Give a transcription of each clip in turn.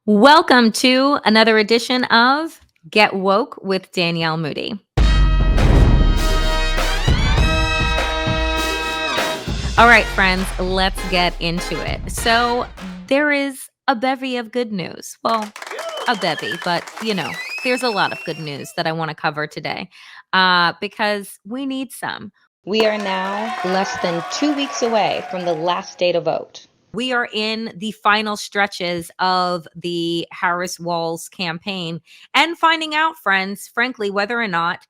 Welcome to another edition of Get Woke with Danielle Moody. All right, friends, let's get into it. So, there is a bevy of good news. Well, a bevy, but there's a lot of good news that I want to cover today because we need some. We are now less than 2 weeks away from the last day to vote. We are in the final stretches of the Harris-Walz campaign and finding out, friends, frankly, whether or not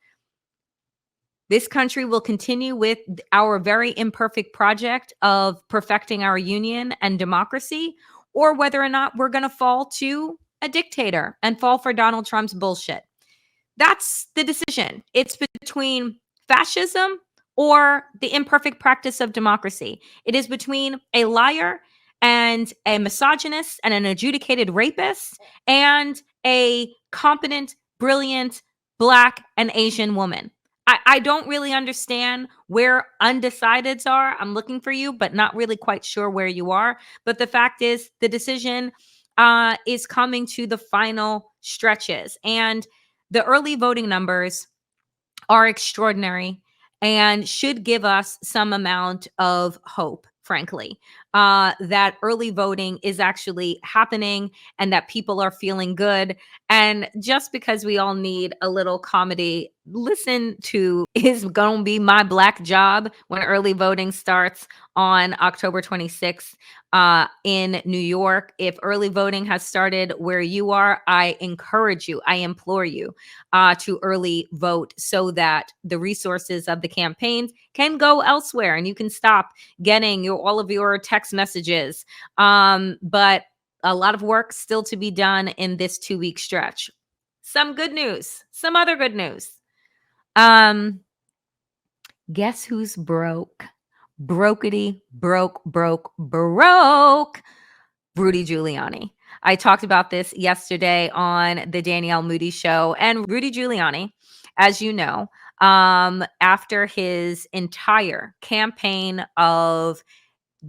this country will continue with our very imperfect project of perfecting our union and democracy, or whether or not we're going to fall to a dictator and fall for Donald Trump's bullshit. That's the decision. It's between fascism or the imperfect practice of democracy. It is between a liar and a misogynist and an adjudicated rapist and a competent, brilliant Black and Asian woman. I don't really understand where undecideds are. I'm looking for you, but not really quite sure where you are. But the fact is, the decision is coming to the final stretches. And the early voting numbers are extraordinary and should give us some amount of hope, frankly, that early voting is actually happening and that people are feeling good. And just because we all need a little comedy, listen to Is Gonna Be My Black Job when early voting starts on October 26th in New York. If early voting has started where you are, I encourage you, I implore you to early vote so that the resources of the campaigns can go elsewhere and you can stop getting all of your text messages. But a lot of work still to be done in this 2-week stretch. Some good news, some other good news. Guess who's broke? Brokety, broke. Rudy Giuliani. I talked about this yesterday on the Danielle Moody Show. And Rudy Giuliani, as you know, after his entire campaign of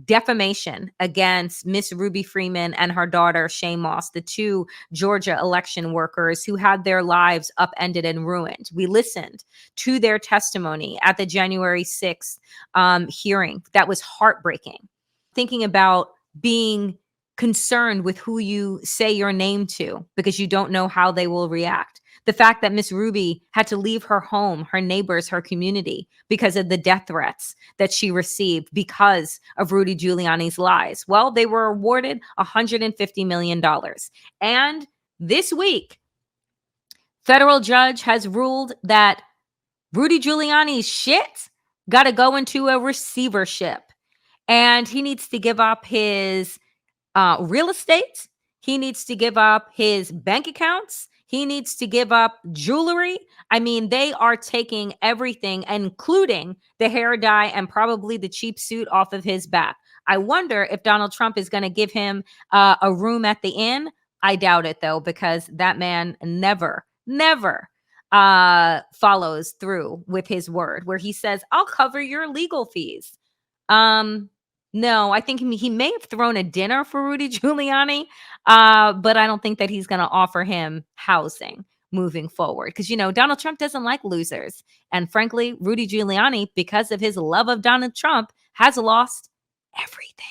defamation against Miss Ruby Freeman and her daughter, Shay Moss, the two Georgia election workers who had their lives upended and ruined. We listened to their testimony at the January 6th hearing. That was heartbreaking. Thinking about being concerned with who you say your name to because you don't know how they will react. The fact that Miss Ruby had to leave her home, her neighbors, her community because of the death threats that she received because of Rudy Giuliani's lies. Well, they were awarded $150 million. And this week, federal judge has ruled that Rudy Giuliani's shit got to go into a receivership. And he needs to give up his real estate. He needs to give up his bank accounts. He needs to give up jewelry. I mean, they are taking everything, including the hair dye and probably the cheap suit off of his back. I wonder if Donald Trump is going to give him a room at the inn. I doubt it, though, because that man never follows through with his word where he says, I'll cover your legal fees. No, I think he may have thrown a dinner for Rudy Giuliani, but I don't think that he's going to offer him housing moving forward. Because, Donald Trump doesn't like losers. And frankly, Rudy Giuliani, because of his love of Donald Trump, has lost everything.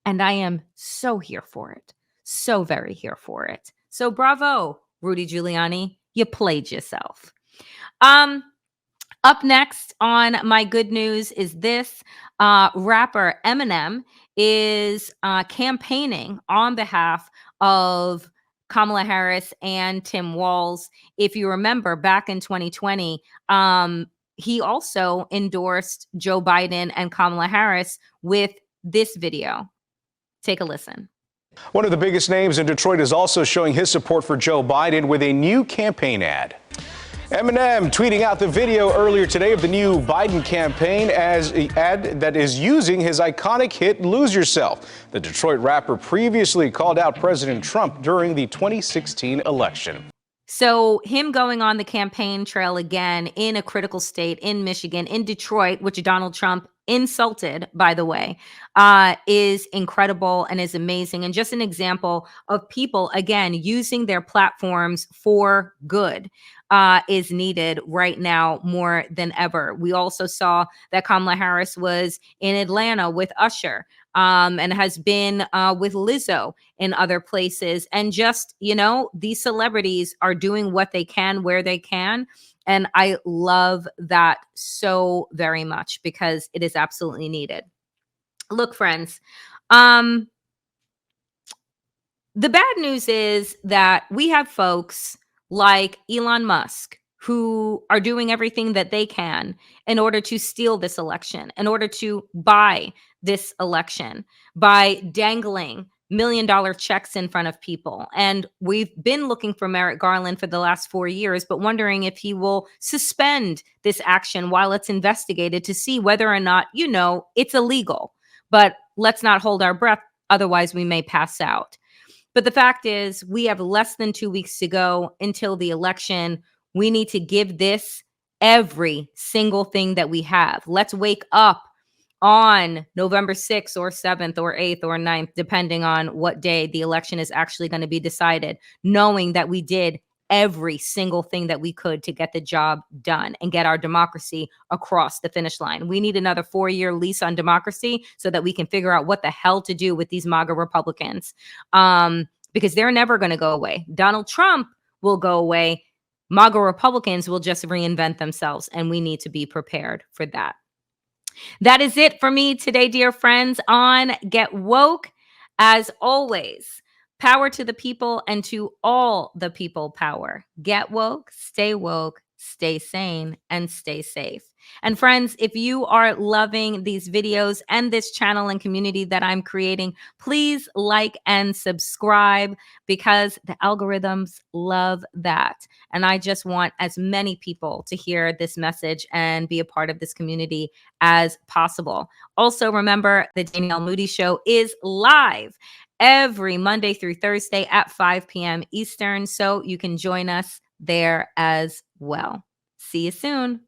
And I am so here for it. So very here for it. So bravo, Rudy Giuliani. You played yourself. Up next on my good news is this. Rapper Eminem is campaigning on behalf of Kamala Harris and Tim Walz. If you remember, back in 2020, he also endorsed Joe Biden and Kamala Harris with this video. Take a listen. One of the biggest names in Detroit is also showing his support for Joe Biden with a new campaign ad. Eminem tweeting out the video earlier today of the new Biden campaign as an ad that is using his iconic hit Lose Yourself. The Detroit rapper previously called out President Trump during the 2016 election. So him going on the campaign trail again in a critical state in Michigan, in Detroit, which Donald Trump insulted, by the way, is incredible and is amazing. And just an example of people, again, using their platforms for good is needed right now more than ever. We also saw that Kamala Harris was in Atlanta with Usher, and has been with Lizzo in other places. And just, these celebrities are doing what they can where they can. And I love that so very much because it is absolutely needed. Look, friends, the bad news is that we have folks like Elon Musk who are doing everything that they can in order to steal this election, in order to buy this election by dangling $1 million checks in front of people. And we've been looking for Merrick Garland for the last 4 years, but wondering if he will suspend this action while it's investigated to see whether or not, it's illegal. But let's not hold our breath. Otherwise, we may pass out. But the fact is, we have less than 2 weeks to go until the election. We need to give this every single thing that we have. Let's wake up on November 6th or 7th or 8th or 9th, depending on what day the election is actually going to be decided, knowing that we did every single thing that we could to get the job done and get our democracy across the finish line. We need another 4-year lease on democracy so that we can figure out what the hell to do with these MAGA Republicans, because they're never going to go away. Donald Trump will go away. MAGA Republicans will just reinvent themselves, and we need to be prepared for that. That is it for me today, dear friends, on Get Woke. As always, power to the people and to all the people power. Get woke, stay sane, and stay safe. And friends, if you are loving these videos and this channel and community that I'm creating, please like and subscribe because the algorithms love that. And I just want as many people to hear this message and be a part of this community as possible. Also, remember the Danielle Moody Show is live every Monday through Thursday at 5 p.m. Eastern. So you can join us there as well. See you soon.